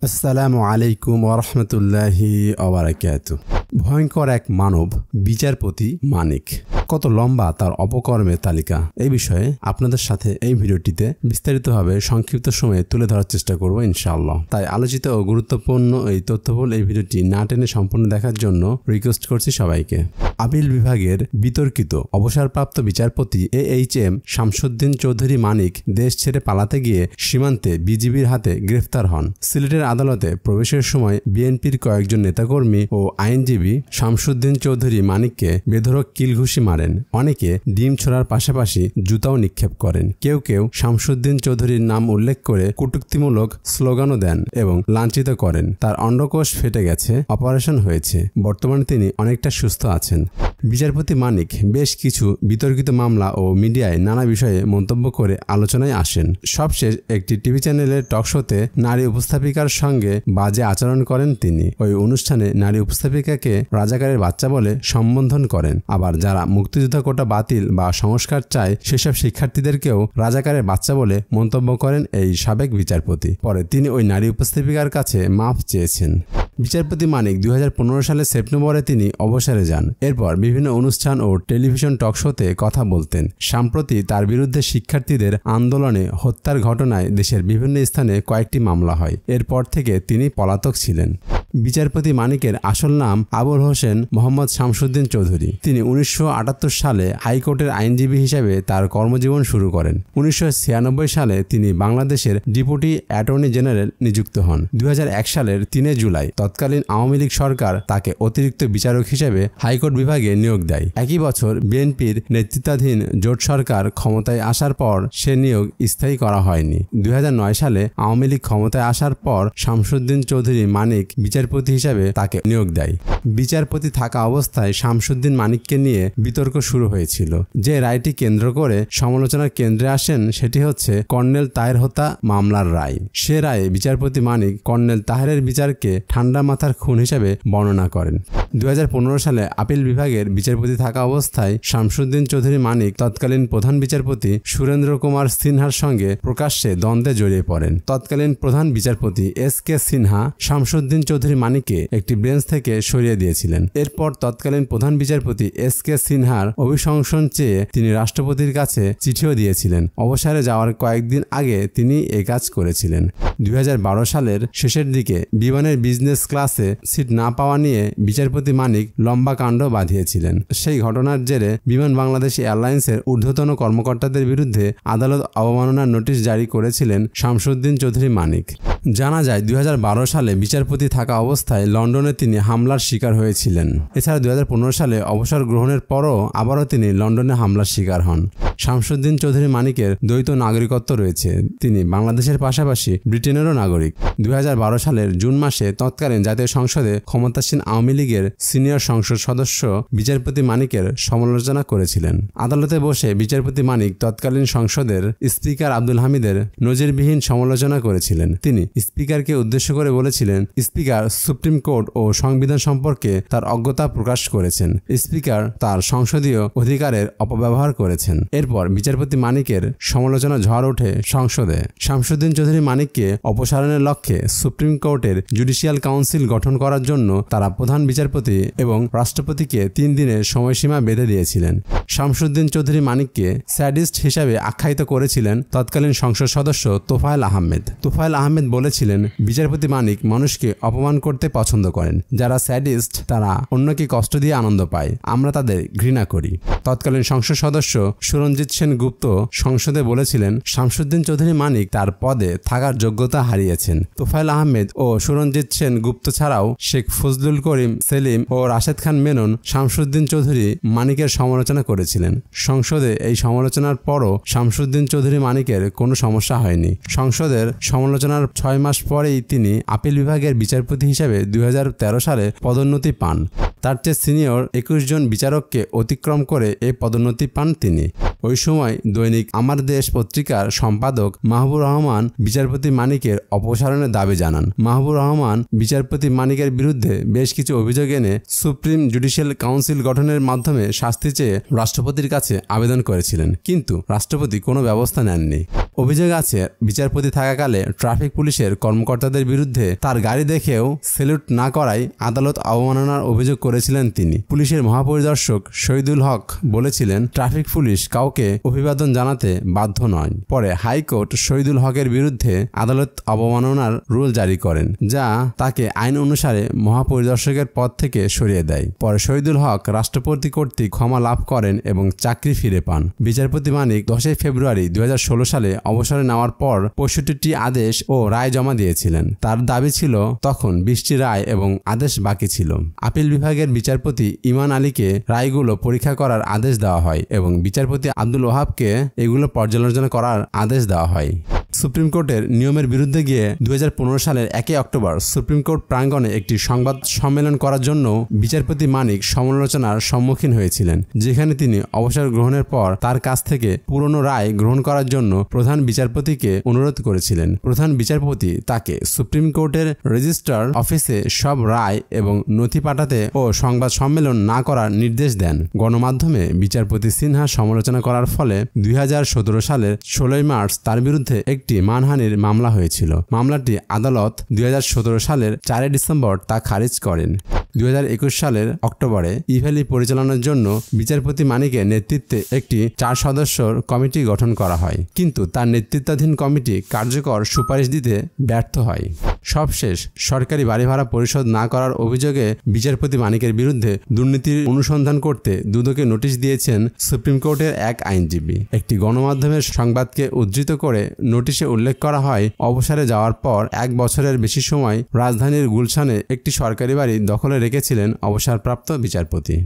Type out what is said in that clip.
আসসালামু আলাইকুম ওয়া রাহমাতুল্লাহি ওয়া বারাকাতুহু। ভয়ঙ্কর এক মানব বিচারপতি মানিক। কত লম্বা তার অপকর্মের তালিকা, এই বিষয়ে আপনাদের সাথে এই ভিডিওটিতে বিস্তারিতভাবে সংক্ষিপ্ত সময়ে তুলে ধরার চেষ্টা করব ইনশাআল্লাহ। তাই আলোচিত ও গুরুত্বপূর্ণ এই তথ্যবহুল এই ভিডিওটি না টেনে সম্পূর্ণ দেখার জন্য রিকোয়েস্ট করছি সবাইকে। আপিল বিভাগের বিতর্কিত অবসরপ্রাপ্ত বিচারপতি AHM শামসুদ্দিন চৌধুরী মানিক দেশ ছেড়ে পালাতে গিয়ে সীমান্তে বিজিবির হাতে গ্রেফতার হন। সিলেটের আদালতে প্রবেশের সময় বিএনপির কয়েকজন নেতাকর্মী ও আইনজীবী শামসুদ্দিন চৌধুরী মানিককে বেধড়ক কিলঘুষি মারেন। অনেকে ডিম ছোড়ার পাশাপাশি জুতাও নিক্ষেপ করেন। কেউ কেউ শামসুদ্দিন চৌধুরীর নাম উল্লেখ করে কটূক্তিমূলক স্লোগানও দেন এবং লাঞ্ছিত করেন। তার অন্ডকোষ ফেটে গেছে, অপারেশন হয়েছে, বর্তমানে তিনি অনেকটা সুস্থ আছেন। বিচারপতি মানিক বেশ কিছু বিতর্কিত মামলা ও মিডিয়ায় নানা বিষয়ে মন্তব্য করে আলোচনায় আসেন। সবশেষ একটি টিভি চ্যানেলের টকশোতে নারী উপস্থাপিকার সঙ্গে বাজে আচরণ করেন তিনি। ওই অনুষ্ঠানে নারী উপস্থাপিকাকে রাজাকারের বাচ্চা বলে সম্বোধন করেন। আবার যারা মুক্তিযুদ্ধ কোটা বাতিল বা সংস্কার চায় সেসব শিক্ষার্থীদেরকেও রাজাকারের বাচ্চা বলে মন্তব্য করেন এই সাবেক বিচারপতি। পরে তিনি ওই নারী উপস্থাপিকার কাছে মাফ চেয়েছেন। বিচারপতি মানিক 2015 সালের সেপ্টেম্বরে তিনি অবসরে যান। এরপর বিভিন্ন অনুষ্ঠান ও টেলিভিশন টকশোতে কথা বলতেন। সম্প্রতি তার বিরুদ্ধে শিক্ষার্থীদের আন্দোলনে হত্যার ঘটনায় দেশের বিভিন্ন স্থানে কয়েকটি মামলা হয়। এরপর থেকে তিনি পলাতক ছিলেন। বিচারপতি মানিকের আসল নাম আবুল হোসেন মোহাম্মদ শামসুদ্দিন চৌধুরী। তিনি 1978 সালে হাইকোর্টের আইনজীবী হিসেবে তার কর্মজীবন শুরু করেন। 1996 সালে তিনি বাংলাদেশের ডেপুটি অ্যাটর্নি জেনারেল নিযুক্ত হন। 2001 সালের 3 জুলাই তৎকালীন আওয়ামী লীগ সরকার তাকে অতিরিক্ত বিচারক হিসেবে হাইকোর্ট বিভাগে নিয়োগ দেয়। একই বছর বিএনপির নেতৃত্বাধীন জোট সরকার ক্ষমতায় আসার পর সে নিয়োগ স্থায়ী করা হয়নি। 2009 সালে আওয়ামী লীগ ক্ষমতায় আসার পর শামসুদ্দিন চৌধুরী মানিক বিচারপতি হিসেবে তাকে নিয়োগ দেয়। বিচারপতি থাকা অবস্থায় শামসুদ্দিন মানিককে নিয়ে বিতর্ক শুরু হয়েছিল। যে রায়টি কেন্দ্র করে সমালোচনার কেন্দ্রে আসেন সেটি হচ্ছে কর্নেল তাহের হত্যা মামলার রায়। সে রায়ে বিচারপতি মানিক কর্নেল তাহেরের বিচারকে ঠান্ডা মাথার খুন হিসেবে বর্ণনা করেন। 2015 সালে আপিল বিভাগের বিচারপতি থাকা অবস্থায় শামসুদ্দিন চৌধুরী মানিক তৎকালীন প্রধান বিচারপতি সুরেন্দ্র কুমার সিনহার সঙ্গে প্রকাশ্যে দ্বন্দ্বে জড়িয়ে পড়েন। তৎকালীন প্রধান বিচারপতি SK সিনহা শামসুদ্দিন চৌধুরী মানিককে একটি বেঞ্চ থেকে সরিয়ে দিয়েছিলেন। এরপর তৎকালীন প্রধান বিচারপতি SK সিনহার অভিশংসন চেয়ে তিনি রাষ্ট্রপতির কাছে চিঠিও দিয়েছিলেন। অবসরে যাওয়ার কয়েকদিন আগে তিনি এই কাজ করেছিলেন। 2012 সালের শেষের দিকে বিমানের বিজনেস ক্লাসে সিট না পাওয়া নিয়ে বিচারপতি মানিক লম্বা কাণ্ড বাঁধিয়েছিলেন। সেই ঘটনার জেরে বিমান বাংলাদেশ এয়ারলাইন্সের ঊর্ধ্বতন কর্মকর্তাদের বিরুদ্ধে আদালত অবমাননার নোটিশ জারি করেছিলেন শামসুদ্দিন চৌধুরী মানিক। জানা যায় 2012 সালে বিচারপতি থাকা অবস্থায় লন্ডনে তিনি হামলার শিকার হয়েছিলেন। এছাড়া 2015 সালে অবসর গ্রহণের পরও আবারও তিনি লন্ডনে হামলার শিকার হন। শামসুদ্দিন চৌধুরী মানিকের দ্বৈত নাগরিকত্ব রয়েছে। তিনি বাংলাদেশের পাশাপাশি ব্রিটেনেরও নাগরিক। 2012 সালের জুন মাসে তৎকালীন জাতীয় সংসদে ক্ষমতাসীন আওয়ামী লীগের সিনিয়র সংসদ সদস্য বিচারপতি মানিকের সমালোচনা করেছিলেন। আদালতে বসে বিচারপতি মানিক তৎকালীন সংসদের স্পিকার আব্দুল হামিদের নজিরবিহীন সমালোচনা করেছিলেন। তিনি স্পিকারকে উদ্দেশ্য করে বলেছিলেন, স্পিকার সুপ্রিম কোর্ট ও সংবিধান সম্পর্কে তার অজ্ঞতা প্রকাশ করেছেন। স্পিকার তার সংসদীয় অধিকারের অপব্যবহার করেছেন। এরপর বিচারপতি মানিকের সমালোচনা ঝড় ওঠে সংসদে। শামসুদ্দিন চৌধুরী মানিককে অপসারণের লক্ষ্যে সুপ্রিম কোর্টের জুডিশিয়াল কাউন্সিল গঠন করার জন্য তারা প্রধান বিচারপতি এবং রাষ্ট্রপতিকে 3 দিনের সময়সীমা বেঁধে দিয়েছিলেন। শামসুদ্দিন চৌধুরী মানিককে স্যাডিস্ট হিসাবে আখ্যায়িত করেছিলেন তৎকালীন সংসদ সদস্য তোফায়েল আহমেদ। তোফায়েল আহমেদ বলেছিলেন, বিচারপতি মানিক মানুষকে অপমান করতে পছন্দ করেন। যারা স্যাডিস্ট তারা অন্যকে কষ্ট দিয়ে আনন্দ পায়। আমরা তাদের ঘৃণা করি। তৎকালীন সংসদ সদস্য সুরঞ্জিত সেন গুপ্ত সংসদে বলেছিলেন, শামসুদ্দিন চৌধুরী মানিক তার পদে থাকার যোগ্যতা হারিয়েছেন। তোফায়েল আহমেদ ও সুরঞ্জিত সেন গুপ্ত ছাড়াও শেখ ফজলুল করিম সেলিম ও রাশেদ খান মেনন শামসুদ্দিন চৌধুরী মানিকের সমালোচনা করেছিলেন। সংসদে এই সমালোচনার পরও শামসুদ্দিন চৌধুরী মানিকের কোনো সমস্যা হয়নি। সংসদের সমালোচনার 6 মাস পরেই তিনি আপিল বিভাগের বিচারপতি হিসেবে 2013 সালে পদোন্নতি পান। তার চেয়ে সিনিয়র 21 জন বিচারককে অতিক্রম করে এই পদোন্নতি পান তিনি। ওই সময় দৈনিক আমার দেশ পত্রিকার সম্পাদক মাহবুবুর রহমান বিচারপতি মানিকের অপসারণের দাবি জানান। মাহবুবুর রহমান বিচারপতি মানিকের বিরুদ্ধে বেশ কিছু অভিযোগ এনে সুপ্রিম জুডিশিয়াল কাউন্সিল গঠনের মাধ্যমে শাস্তি চেয়ে রাষ্ট্রপতির কাছে আবেদন করেছিলেন, কিন্তু রাষ্ট্রপতি কোনো ব্যবস্থা নেননি। অভিযোগ আছে বিচারপতি থাকাকালে ট্রাফিক পুলিশের কর্মকর্তাদের বিরুদ্ধে তার গাড়ি দেখেও স্যালুট না করায় আদালত অবমাননার অভিযোগ করেছিলেন তিনি। পুলিশের মহাপরিদর্শক শহীদুল হক বলেছিলেন, ট্রাফিক পুলিশ কাউকে অভিবাদন জানাতে বাধ্য নয়। পরে হাইকোর্ট শহীদুল হকের বিরুদ্ধে আদালত অবমাননার রুল জারি করেন, যা তাকে আইন অনুসারে মহাপরিদর্শকের পদ থেকে সরিয়ে দেয়। পরে শহীদুল হক রাষ্ট্রপতি কর্তৃক ক্ষমা লাভ করেন এবং চাকরি ফিরে পান। বিচারপতি মানিক 10 ফেব্রুয়ারি 2016 সালে অবসরে নেওয়ার পর 65টি আদেশ ও রায় জমা দিয়েছিলেন। তার দাবি ছিল তখন 20টি রায় এবং আদেশ বাকি ছিল। আপিল বিভাগের বিচারপতি ইমান আলীকে রায়গুলো পরীক্ষা করার আদেশ দেওয়া হয় এবং বিচারপতি আব্দুল ওহাবকে এগুলো পর্যালোচনা করার আদেশ দেওয়া হয়। সুপ্রিম কোর্টের নিয়মের বিরুদ্ধে গিয়ে 2015 সালের 1 অক্টোবর সুপ্রিম কোর্ট প্রাঙ্গণে একটি সংবাদ সম্মেলন করার জন্য বিচারপতি মানিক সমালোচনার সম্মুখীন হয়েছিলেন, যেখানে তিনি অবসর গ্রহণের পর তার কাছ থেকে পুরনো রায় গ্রহণ করার জন্য প্রধান বিচারপতিকে অনুরোধ করেছিলেন। প্রধান বিচারপতি তাকে সুপ্রিম কোর্টের রেজিস্ট্রার অফিসে সব রায় এবং নথি পাঠাতে ও সংবাদ সম্মেলন না করার নির্দেশ দেন। গণমাধ্যমে বিচারপতি সিনহা সমালোচনা করার ফলে 2017 সালের 16 মার্চ তার বিরুদ্ধে একটি মানহানির মামলা হয়েছিল। মামলাটি আদালত 2017 সালের 4 ডিসেম্বর তা খারিজ করেন। 2021 সালের অক্টোবরে ইভ্যালি পরিচালনার জন্য বিচারপতি মানিকের নেতৃত্বে একটি 4 সদস্যর কমিটি গঠন করা হয়, কিন্তু তার নেতৃত্বাধীন কমিটি কার্যকর সুপারিশ দিতে ব্যর্থ হয়। সবশেষ সরকারি বাড়ি ভাড়া পরিশোধ না করার অভিযোগে বিচারপতি মানিকের বিরুদ্ধে দুর্নীতির অনুসন্ধান করতে দুদকে নোটিশ দিয়েছেন সুপ্রিম কোর্টের এক আইনজীবী। একটি গণমাধ্যমের সংবাদকে উদ্ধৃত করে নোটিশে উল্লেখ করা হয়, অবসরে যাওয়ার পর 1 বছরের বেশি সময় রাজধানীর গুলশানে একটি সরকারি বাড়ি দখলে রেখেছিলেন অবসরপ্রাপ্ত বিচারপতি।